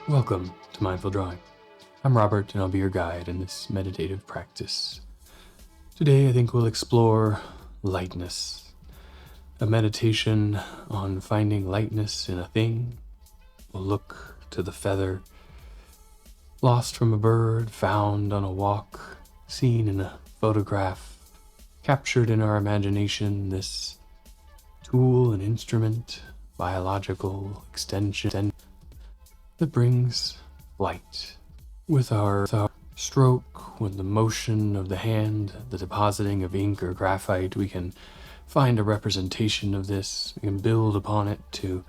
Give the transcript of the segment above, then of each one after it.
Welcome to Mindful Drawing. I'm Robert, and I'll be your guide in this meditative practice. Today, I think we'll explore lightness, a meditation on finding lightness in a thing. We'll look to the feather, lost from a bird, found on a walk, seen in a photograph, captured in our imagination, this tool and instrument, biological extension, that brings light. With our stroke, with the motion of the hand, the depositing of ink or graphite, we can find a representation of this. We can build upon it to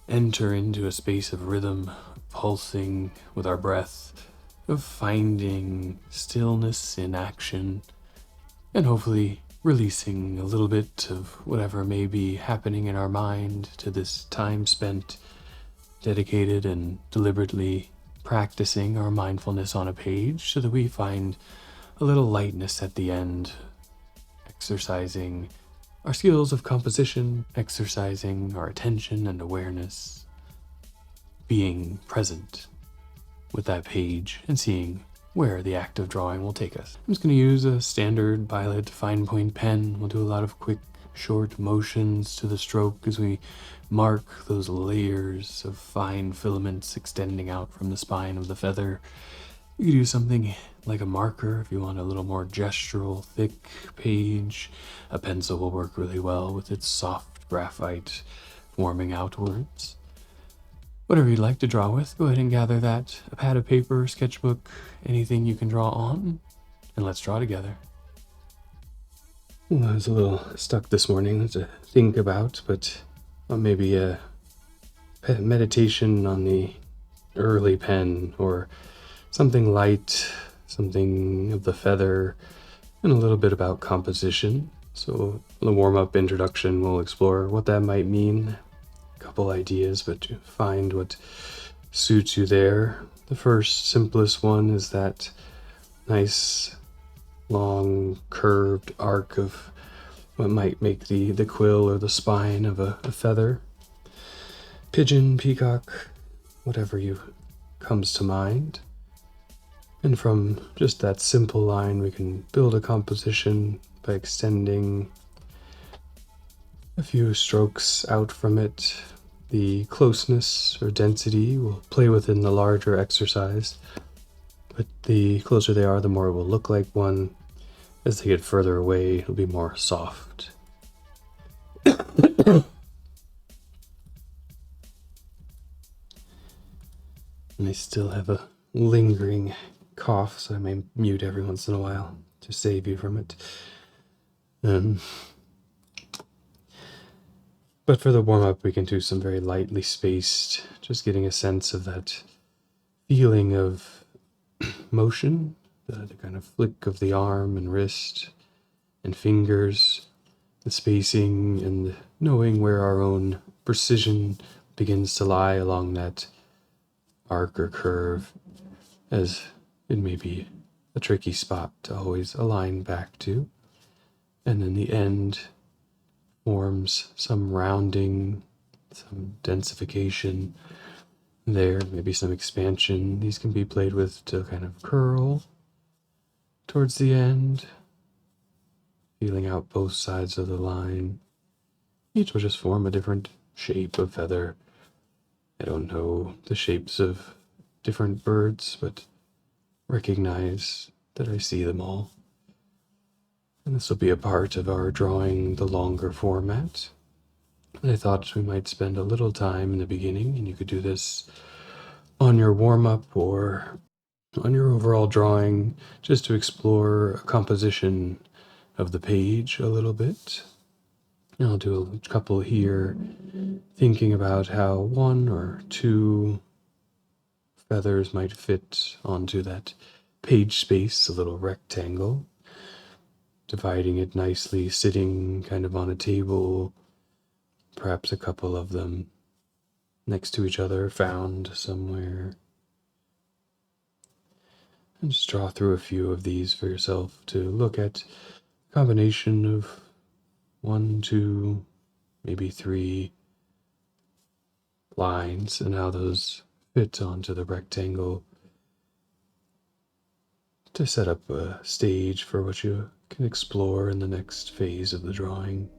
enter into a space of rhythm, pulsing with our breath, of finding stillness in action, and hopefully releasing a little bit of whatever may be happening in our mind to this time spent dedicated and deliberately practicing our mindfulness on a page so that we find a little lightness at the end, exercising our skills of composition, exercising our attention and awareness, being present with that page and seeing where the act of drawing will take us. I'm just going to use a standard Violet fine point pen. We'll do a lot of quick, short motions to the stroke as we mark those layers of fine filaments extending out from the spine of the feather. You could use something like a marker if you want a little more gestural, thick page. A pencil will work really well with its soft graphite forming outwards. Whatever you'd like to draw with, go ahead and gather that. A pad of paper, sketchbook, anything you can draw on, and let's draw together. Well, I was a little stuck this morning to think about, but maybe a meditation on the early pen, or something light, something of the feather, and a little bit about composition. So the warm-up introduction will explore what that might mean. A couple ideas, but to find what suits you there. The first, simplest one is that nice, long, curved arc of what might make the quill or the spine of a feather. Pigeon, peacock, whatever comes to mind. And from just that simple line, we can build a composition by extending a few strokes out from it. The closeness or density will play within the larger exercise, but the closer they are, the more it will look like one. As they get further away, it'll be more soft. And I still have a lingering cough, so I may mute every once in a while to save you from it. But for the warm-up, we can do some very lightly spaced, just getting a sense of that feeling of motion, the kind of flick of the arm and wrist and fingers, the spacing, and knowing where our own precision begins to lie along that arc or curve, as it may be a tricky spot to always align back to. And in the end forms some rounding, some densification there, maybe some expansion. These can be played with to kind of curl towards the end, feeling out both sides of the line. Each will just form a different shape of feather. I don't know the shapes of different birds, but recognize that I see them all. And this will be a part of our drawing the longer format. And I thought we might spend a little time in the beginning, and you could do this on your warm-up or on your overall drawing, just to explore a composition of the page a little bit. And I'll do a couple here, thinking about how one or two feathers might fit onto that page space, a little rectangle. Dividing it nicely, sitting kind of on a table, perhaps a couple of them next to each other, found somewhere. And just draw through a few of these for yourself to look at a combination of 1, 2, maybe 3 lines and how those fit onto the rectangle to set up a stage for what you can explore in the next phase of the drawing.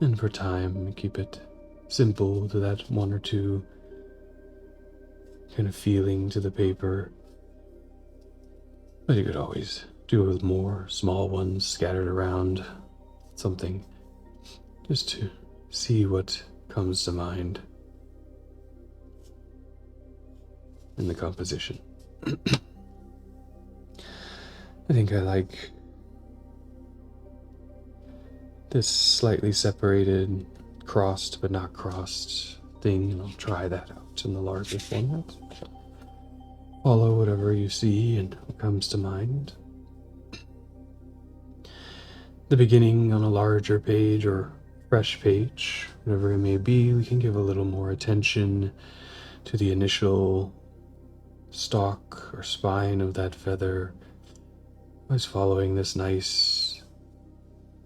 And for time, keep it simple to that 1 or 2 kind of feeling to the paper. But you could always do it with more small ones scattered around, something just to see what comes to mind in the composition. I think I like this slightly separated, crossed but not crossed thing, and I'll try that out in the larger format. Follow whatever you see and what comes to mind. The beginning on a larger page or fresh page, whatever it may be, we can give a little more attention to the initial stalk or spine of that feather. Always following this nice,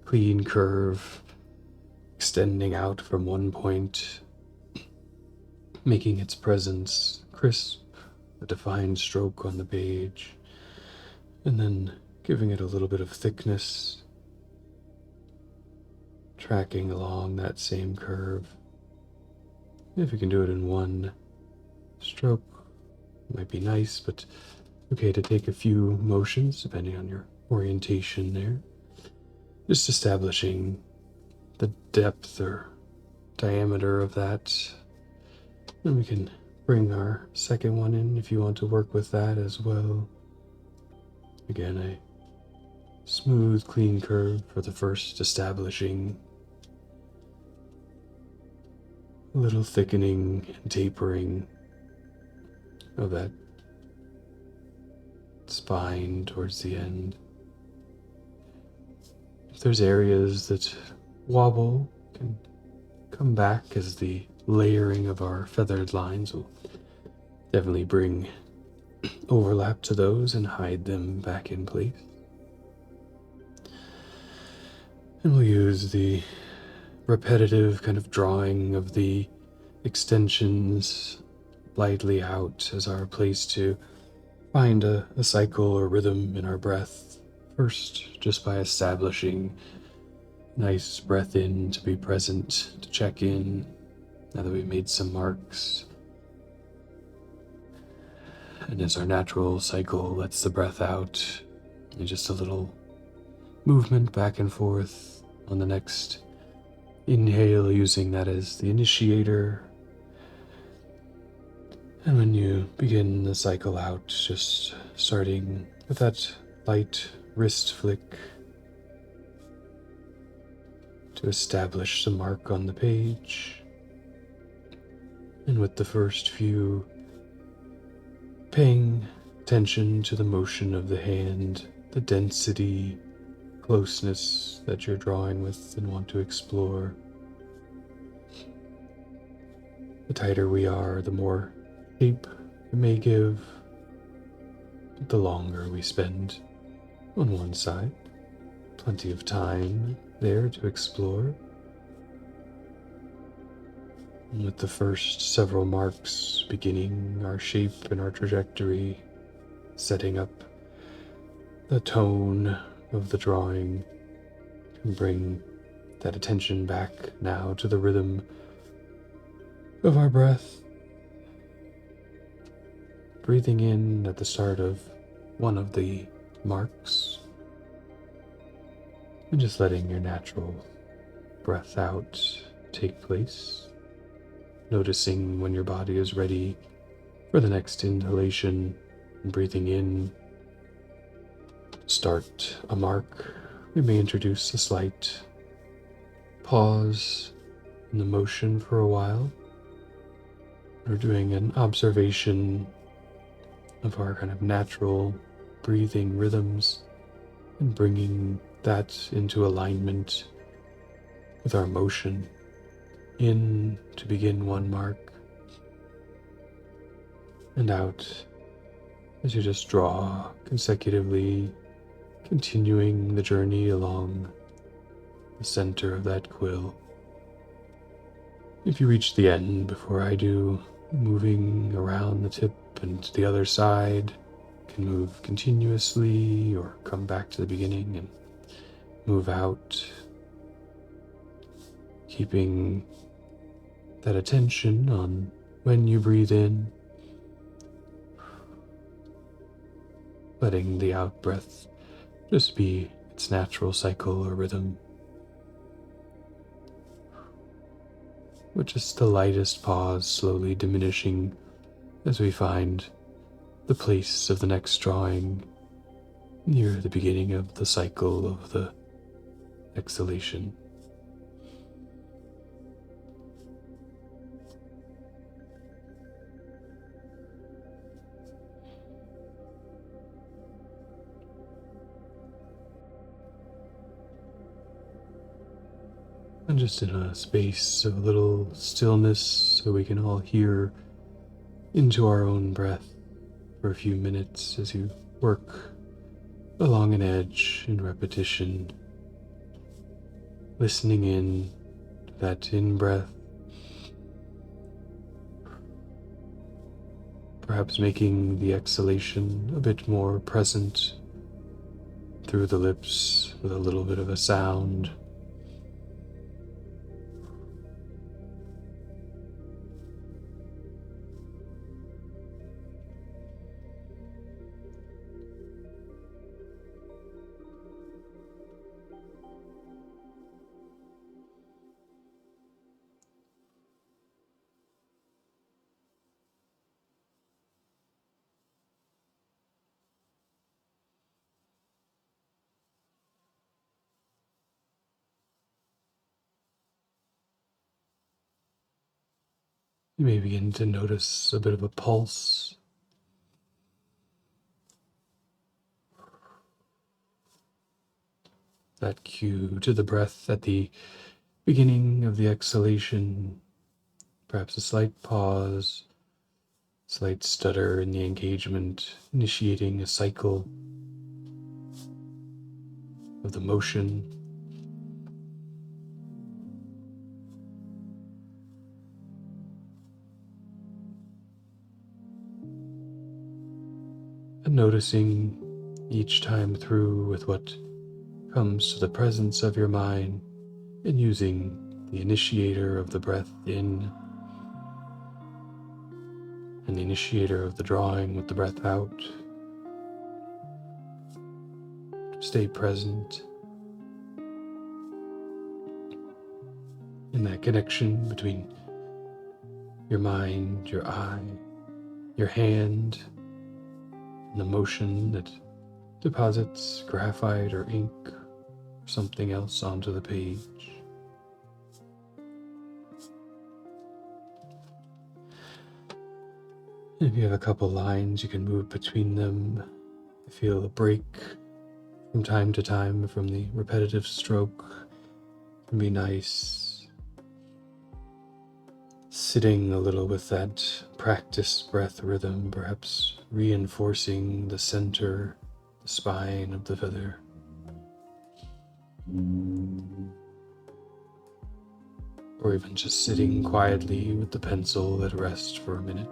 clean curve, extending out from one point, making its presence crisp, a defined stroke on the page, and then giving it a little bit of thickness, tracking along that same curve. If you can do it in one stroke, it might be nice, but okay to take a few motions depending on your orientation there. Just establishing the depth or diameter of that. Then we can bring our second one in if you want to work with that as well. Again, a smooth, clean curve for the first, establishing a little thickening and tapering of that spine towards the end. If there's areas that wobble, can come back as the layering of our feathered lines will definitely bring overlap to those and hide them back in place. And we'll use the repetitive kind of drawing of the extensions lightly out as our place to find a cycle or rhythm in our breath. First, just by establishing nice breath in to be present, to check in, now that we've made some marks. And as our natural cycle lets the breath out, and just a little movement back and forth on the next inhale, using that as the initiator. And when you begin the cycle out, just starting with that light wrist flick to establish the mark on the page. And with the first few, paying attention to the motion of the hand, the density, closeness that you're drawing with and want to explore. The tighter we are, the more shape it may give, but the longer we spend on one side. Plenty of time there to explore. And with the first several marks beginning our shape and our trajectory, setting up the tone of the drawing, and bring that attention back now to the rhythm of our breath. Breathing in at the start of one of the marks, and just letting your natural breath out take place. Noticing when your body is ready for the next inhalation, and breathing in. Start a mark. We may introduce a slight pause in the motion for a while. We're doing an observation of our kind of natural breathing rhythms and bringing that into alignment with our motion. In to begin one mark, and out as you just draw consecutively, continuing the journey along the center of that quill. If you reach the end before I do, moving around the tip and to the other side, you can move continuously or come back to the beginning and move out, keeping that attention on when you breathe in, letting the out breath just be its natural cycle or rhythm, with just the lightest pause slowly diminishing as we find the place of the next drawing near the beginning of the cycle of the exhalation. And just in a space of a little stillness so we can all hear into our own breath for a few minutes as you work along an edge in repetition, listening in to that in-breath, perhaps making the exhalation a bit more present through the lips with a little bit of a sound. You may begin to notice a bit of a pulse. That cue to the breath at the beginning of the exhalation, perhaps a slight pause, slight stutter in the engagement, initiating a cycle of the motion. And noticing each time through with what comes to the presence of your mind, and using the initiator of the breath in and the initiator of the drawing with the breath out. Stay present in that connection between your mind, your eye, your hand, and the motion that deposits graphite or ink or something else onto the page. If you have a couple lines, you can move between them. Feel a break from time to time from the repetitive stroke can be nice. Sitting a little with that practiced breath rhythm, perhaps reinforcing the center, the spine of the feather. Or even just sitting quietly with the pencil at rest for a minute.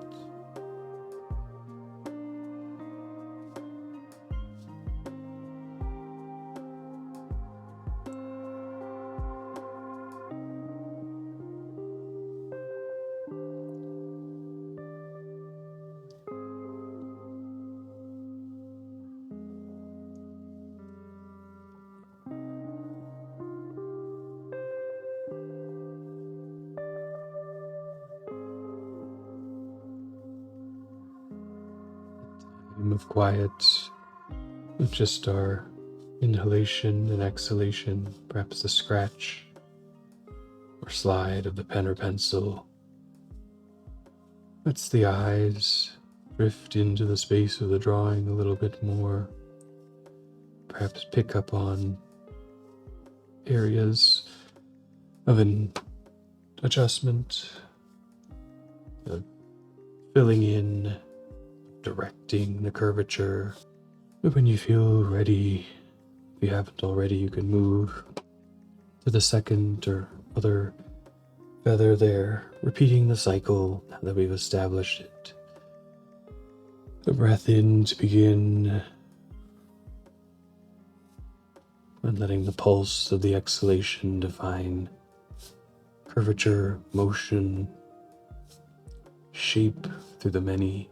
Of quiet, with just our inhalation and exhalation, perhaps the scratch or slide of the pen or pencil. Lets the eyes drift into the space of the drawing a little bit more, perhaps pick up on areas of an adjustment, filling in, directing the curvature. But when you feel ready, if you haven't already, you can move to the second or other feather there, repeating the cycle now that we've established it. The breath in to begin, and letting the pulse of the exhalation define curvature, motion, shape through the many.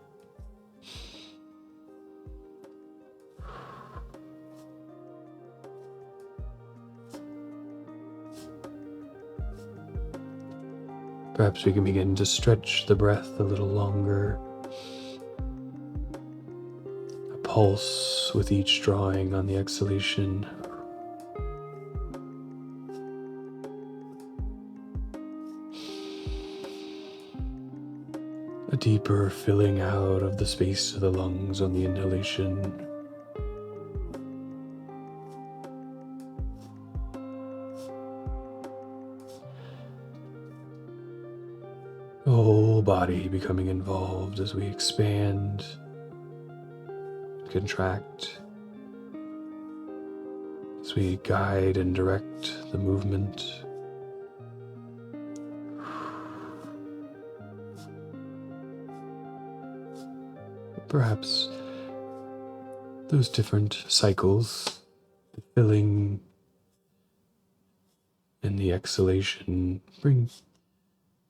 Perhaps we can begin to stretch the breath a little longer. A pulse with each drawing on the exhalation. A deeper filling out of the space of the lungs on the inhalation. The whole body becoming involved as we expand, contract, as we guide and direct the movement. Perhaps those different cycles, the filling and the exhalation, bring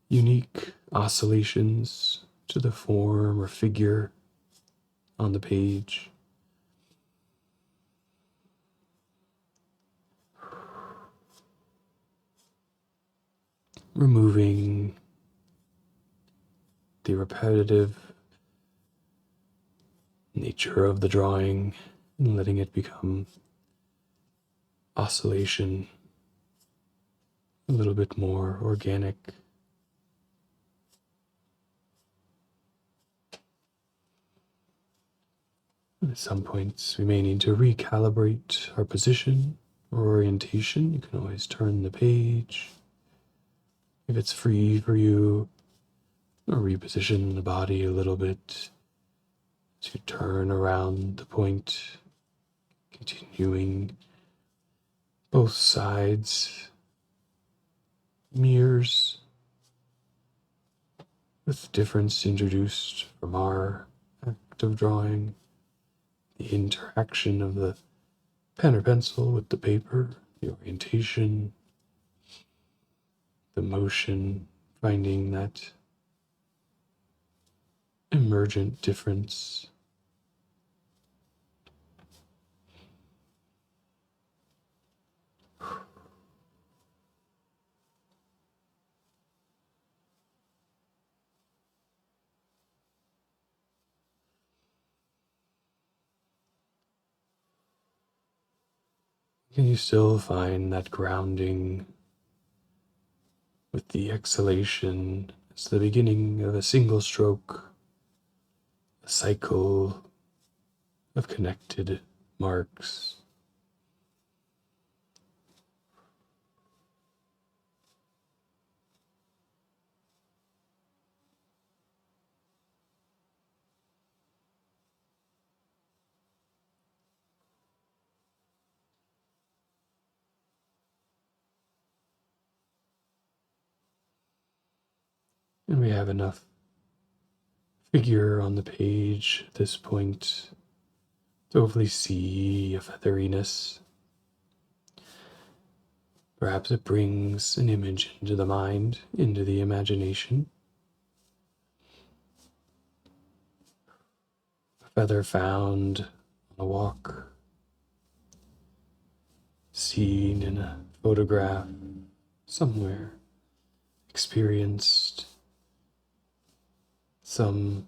unique oscillations to the form or figure on the page. Removing the repetitive nature of the drawing and letting it become oscillation, a little bit more organic. At some points, we may need to recalibrate our position or orientation. You can always turn the page if it's free for you, or reposition the body a little bit to turn around the point, continuing both sides, mirrors, with difference introduced from our act of drawing. The interaction of the pen or pencil with the paper, the orientation, the motion, finding that emergent difference. Can you still find that grounding with the exhalation? It's the beginning of a single stroke, a cycle of connected marks. And we have enough figure on the page at this point to hopefully see a featheriness. Perhaps it brings an image into the mind, into the imagination. A feather found on a walk, seen in a photograph somewhere, experienced, some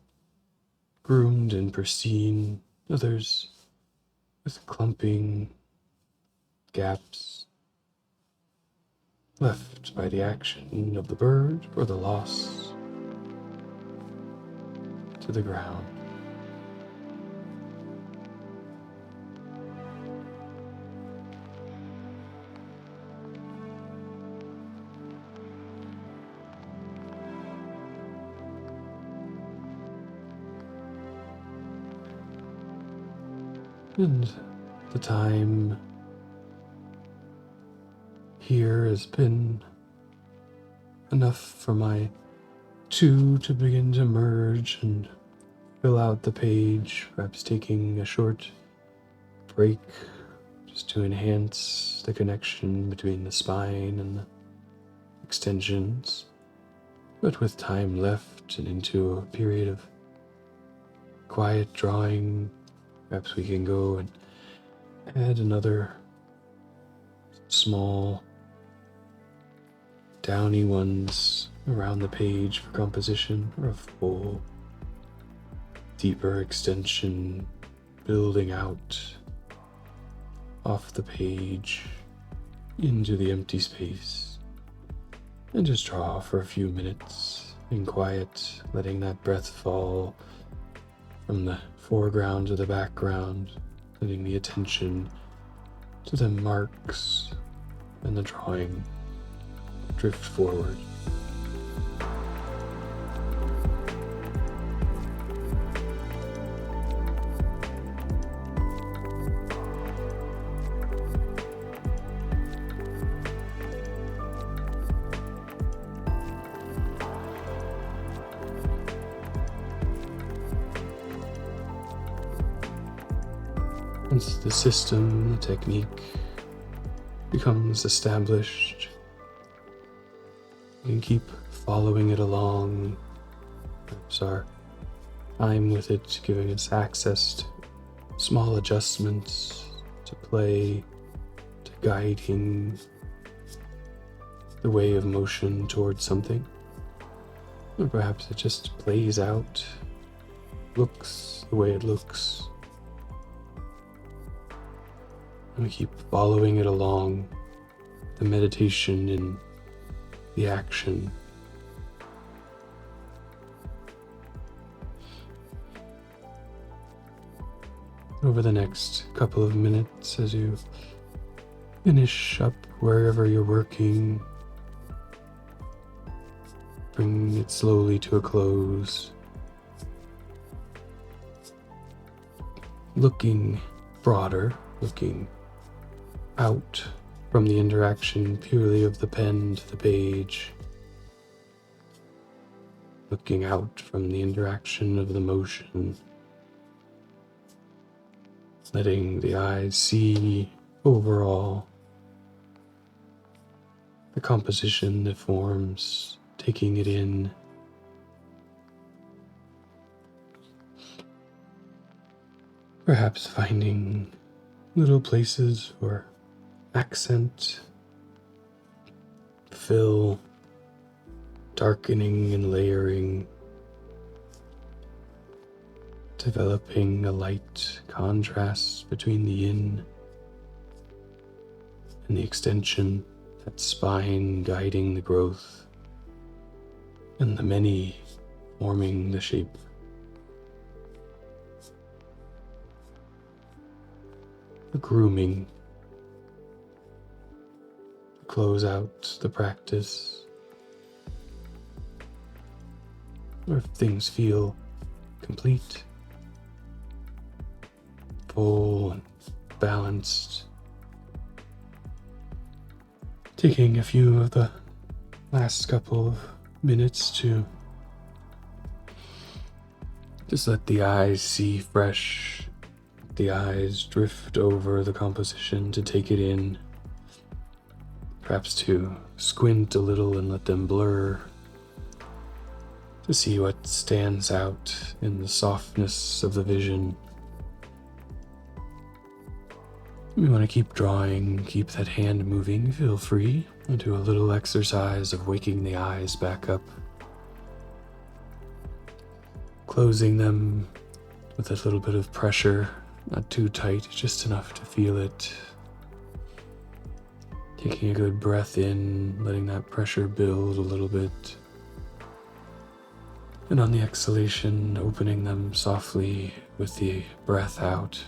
groomed and pristine, others with clumping gaps left by the action of the bird or the loss to the ground. And the time here has been enough for my two to begin to merge and fill out the page, perhaps taking a short break just to enhance the connection between the spine and the extensions. But with time left and into a period of quiet drawing, perhaps we can go and add another small downy ones around the page for composition, or a full deeper extension building out off the page into the empty space. And just draw for a few minutes in quiet, letting that breath fall from the foreground to the background, letting the attention to the marks and the drawing drift forward. Once the system, the technique becomes established, you can keep following it along. Perhaps our time with it giving us access to small adjustments, to play, to guiding the way of motion towards something. Or perhaps it just plays out, looks the way it looks. And we keep following it along, the meditation and the action. Over the next couple of minutes, as you finish up wherever you're working, bring it slowly to a close, looking broader, looking out from the interaction purely of the pen to the page, looking out from the interaction of the motion, letting the eyes see overall the composition that forms, taking it in. Perhaps finding little places for accent, fill, darkening and layering, developing a light contrast between the yin and the extension, that spine guiding the growth, and the many forming the shape. The grooming, to close out the practice, or if things feel complete, full and balanced, taking a few of the last couple of minutes to just let the eyes see fresh, the eyes drift over the composition to take it in, perhaps to squint a little and let them blur, to see what stands out in the softness of the vision. We want to keep drawing, keep that hand moving, feel free, and do a little exercise of waking the eyes back up, closing them with a little bit of pressure, not too tight, just enough to feel it. Taking a good breath in, letting that pressure build a little bit. And on the exhalation, opening them softly with the breath out.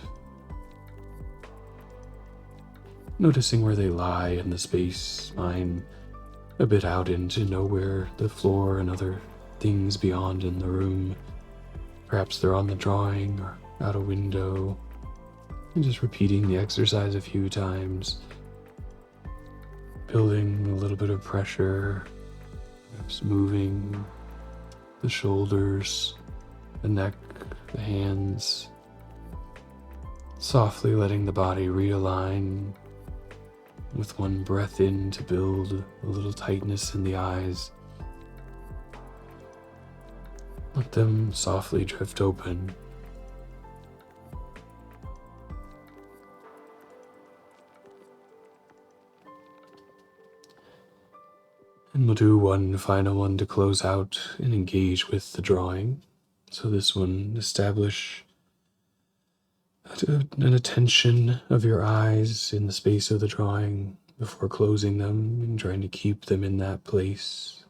Noticing where they lie in the space, mine a bit out into nowhere, the floor and other things beyond in the room. Perhaps they're on the drawing or out a window. And just repeating the exercise a few times, building a little bit of pressure, perhaps moving the shoulders, the neck, the hands, softly letting the body realign with one breath in to build a little tightness in the eyes. Let them softly drift open. And we'll do one final one to close out and engage with the drawing. So this one, establish an attention of your eyes in the space of the drawing before closing them and trying to keep them in that place.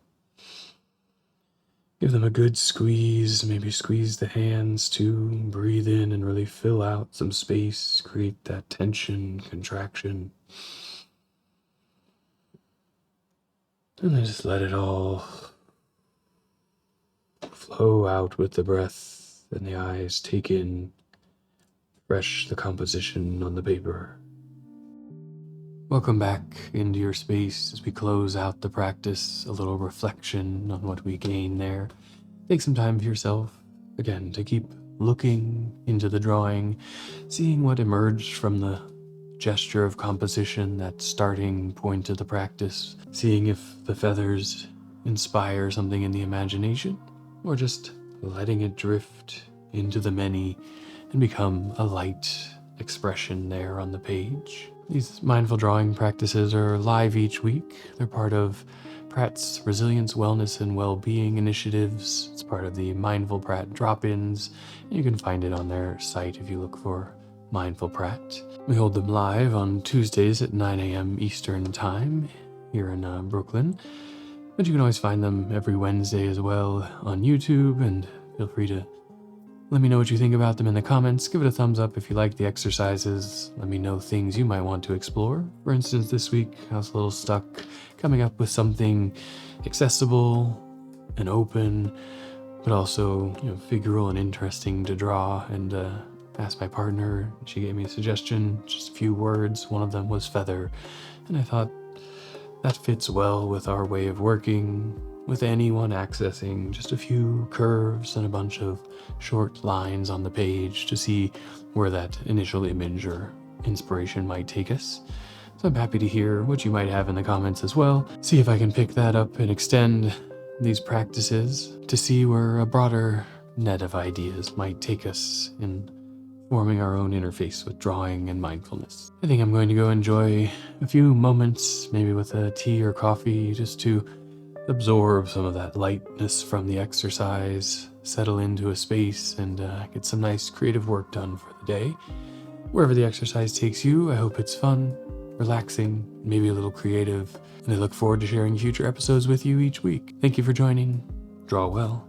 Give them a good squeeze, maybe squeeze the hands too, breathe in and really fill out some space, create that tension, contraction. And then just let it all flow out with the breath and the eyes take in fresh the composition on the paper. Welcome back into your space as we close out the practice, a little reflection on what we gain there. Take some time for yourself, again, to keep looking into the drawing, seeing what emerged from the gesture of composition, that starting point of the practice, seeing if the feathers inspire something in the imagination, or just letting it drift into the many and become a light expression there on the page. These mindful drawing practices are live each week. They're part of Pratt's Resilience, Wellness, and Well-Being initiatives. It's part of the Mindful Pratt drop-ins. You can find it on their site if you look for Mindful Pratt. We hold them live on Tuesdays at 9 a.m. Eastern Time here in Brooklyn. But you can always find them every Wednesday as well on YouTube, and feel free to let me know what you think about them in the comments. Give it a thumbs up if you like the exercises. Let me know things you might want to explore. For instance, this week I was a little stuck coming up with something accessible and open, but also figural and interesting to draw, and asked my partner. She gave me a suggestion, just a few words. One of them was feather, and I thought that fits well with our way of working, with anyone accessing just a few curves and a bunch of short lines on the page to see where that initial image or inspiration might take us. So I'm happy to hear what you might have in the comments as well. See if I can pick that up and extend these practices to see where a broader net of ideas might take us in forming our own interface with drawing and mindfulness. I think I'm going to go enjoy a few moments, maybe with a tea or coffee, just to absorb some of that lightness from the exercise, settle into a space, and get some nice creative work done for the day. Wherever the exercise takes you, I hope it's fun, relaxing, maybe a little creative, and I look forward to sharing future episodes with you each week. Thank you for joining. Draw well.